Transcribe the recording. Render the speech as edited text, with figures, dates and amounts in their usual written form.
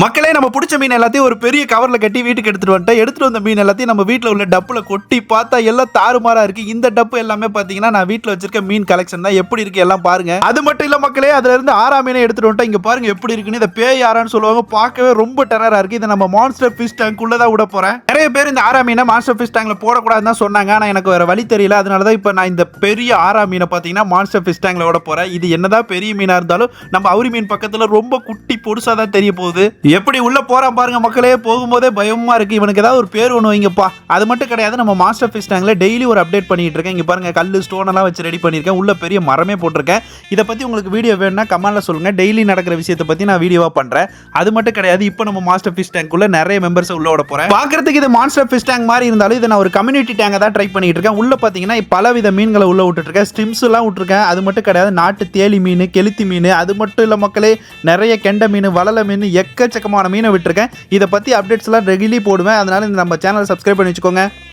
மக்களே நம்ம பிடிச்ச மீன் எல்லாத்தையும் ஒரு பெரிய கவர்ல கட்டி வீட்டுக்கு எடுத்துட்டு வந்துட்டேன். எடுத்துட்டு வந்த மீன் எல்லாத்தையும் நம்ம வீட்டில் உள்ள டப்புல கொட்டி பார்த்தா எல்லாம் தாறுமாறா இருக்கு. இந்த டப்பு எல்லாமே பாத்தீங்கன்னா நான் வீட்டில் வச்சிருக்க மீன் கலெக்ஷன் தான். எப்படி இருக்கு எல்லாம் பாருங்க. அது மட்டும் இல்ல மக்களே, அதுல இருந்து 6ஆம் மீனை எடுத்துட்டு வந்துட்டேன். இங்க பாருங்க எப்படி இருக்குன்னு. இதை பேய் ஆறான்னு சொல்லுவாங்க. பார்க்கவே ரொம்ப டெரரா இருக்கு. இதை நம்ம மான்ஸ்டர் ஃபிஷ் டேங்க் உள்ளதான் விட போறேன். நிறைய பேர் இந்த 6ஆம் மீனை மான்ஸ்டர் ஃபிஷ் டேங்க்ல போடக்கூடாதுன்னு தான் சொன்னாங்க. ஆனா எனக்கு வேற வழி தெரியல. அதனாலதான் இப்ப நான் இந்த பெரிய 6ஆம் மீனை பாத்தீங்கன்னா மான்ஸ்டர் ஃபிஷ் டேங்க்ல விட போறேன். இது என்னதான் பெரிய மீனா இருந்தாலும் நம்ம அவுரி மீன் பக்கத்துல ரொம்ப குட்டி பொடுசா தான் தெரிய போகுது. எப்படி உள்ள போற பாருங்க மக்களே. போகும்போதே பயமா இருக்கு. இவனுக்கு ஏதாவது ஒரு பேர் ஒன்று வைங்கப்பா. அது மட்டும் கிடையாது, நம்ம மாஸ்டர் ஃபிஷ் டேங்க்ல டெய்லி ஒரு அப்டேட் பண்ணிட்டு இருக்கேன். இங்க பாருங்க கல்லு ஸ்டோன் எல்லாம் வச்சு ரெடி பண்ணிருக்கேன். உள்ள பெரிய மரமே போட்டிருக்கேன். இதை பத்தி உங்களுக்கு வீடியோ வேணும்னா கமெண்ட்ல சொல்லுங்க. டெய்லி நடக்கிற விஷயத்தை பத்தி நான் வீடியோவா பண்றேன். அது மட்டும் கிடையாது, இப்போ நம்ம மாஸ்டர் ஃபிஷ் டேங்க்குள்ள நிறைய மெம்பர்ஸ் உள்ள விட போறேன். பாக்குறதுக்கு இது மாஸ்டர் ஃபிஷ் டேங்க் மாதிரி இருந்தாலும் இதை நான் ஒரு கம்யூனிட்டி டேங்கை தான் ட்ரை பண்ணிட்டு இருக்கேன். உள்ள பாத்தீங்கன்னா பலவித மீன்களை உள்ள விட்டுட்டு இருக்கேன். ஸ்ட்ரிம்ஸ் எல்லாம் விட்டுருக்கேன். அது மட்டும் கிடையாது, நாட்டு தேலி மீன், கெளுத்தி மீன், அது மட்டும் இல்ல மக்களே, நிறைய கெண்டை மீன், வளல மீன், எக்கச்சக்கமான மீனை விட்டுருக்கேன். இதை பத்தி அப்டேட்ஸ் எல்லாம் ரெகுலி போடுவேன். அதனால நம்ம சேனலை சப்ஸ்கிரைப் பண்ணி வச்சுக்கோங்க.